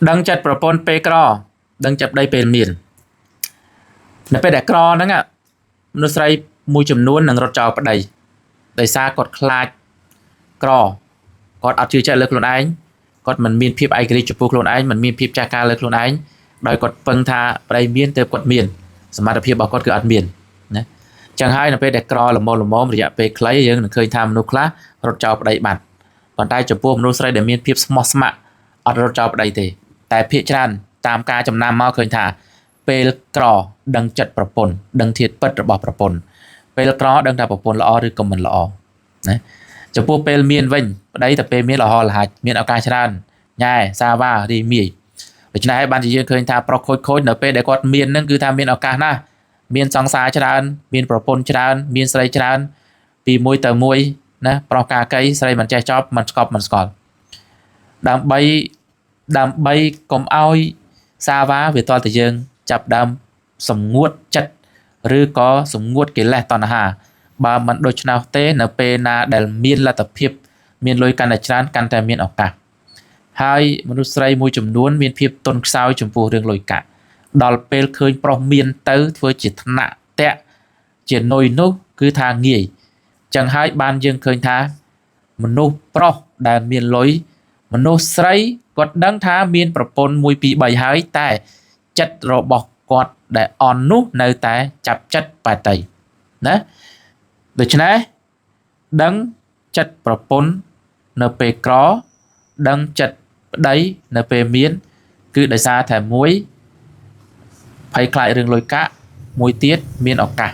đăng chặt propon pe cro đăng chặt đây pe miền nó pe đại cro đó ngạ nó xây mùi chùm nuôn nâng rốt trào đầy đầy xa cọt khai cro cọt áp chữ chạy lực luôn anh cọt mình miền phép ai cái chụp buộc luôn anh mình miền phép cha ca lực luôn anh đòi cọt phân tha đây miền từ cọt miềnสมาร์ทភាពរបស់គាត់គឺអត់មានណាចឹងហើយនៅពេលដែលក្រល្មមរយៈពេលខ្លីយើងនឹងឃើញថាមនុស្សខ្លះរត់ចោលប្តីបាត់ប៉ុន្តែចំពោះមនុស្សស្រីដែលមានភាពស្មោះស្ម័គ្រអត់រត់ចោលប្តីទេតែភាគច្រើនតាមការចំណាំមកឃើញថាពេលក្រដឹងចិត្តប្រពន្ធដឹងធាតុពិតរបស់ប្រពន្ធពេលក្រដឹងថាប្រពន្ធល្អឬក៏មិនល្អណាចំពោះពេលមានវិញប្តីតែពេលមានលហលហាច់មានឱកាសច្រើនញ៉ែសាវ៉ារីមីដូច្នេះហើយបានជាយើងឃើញថាប្រុសខូចនៅពេលដែលគាត់មានហ្នឹងគឺថាមានឱកាសណាស់មានសង្សារច្រើនមានប្រពន្ធច្រើនមានស្រីច្រើនពីមួយទៅមួយណាប្រុសកាកៃស្រីមិនចេះចប់មិនស្កប់មិនស្គាល់ដើម្បីកុំឲ្យសាវ៉ាវាតល់តែយើងចាប់ដើមសម្ងួតចិត្តឬក៏សម្ងួតកិលេសតណ្ហាបើមិនដូច្នោះទេនៅពេលណាដែលមានលទ្ធភាពមានលុយកាន់តែច្រើនកាន់តែមានឱកាសហើយមនុស្សស្រីមួយចំនួនមានភាពទន់ខ្សោយចំពោះរឿងលុយកាក់ដល់ពេលឃើញប្រុសមានទៅធ្វើជាថ្នាក់តាក់ជានុយនោះគឺថាងាយចឹងហើយបានយើងឃើញថាមនុស្សប្រុសដែលមានលុយមនុស្សស្រីគាត់ដឹងថាមានប្រពន្ធ1 2 3ហើយតែចិត្តរបស់គាត់ដែលអន់នោះនៅតែចាប់ចិត្តបែតៃណាដូច្នេះដឹងចិត្តប្រពន្ធនៅពេលក្រដឹងចិត្តប្តីនៅពេលមានគឺដោយសារតែមួយភ័យខ្លាចរឿងលុយកាក់មួយទៀតមានឱកាស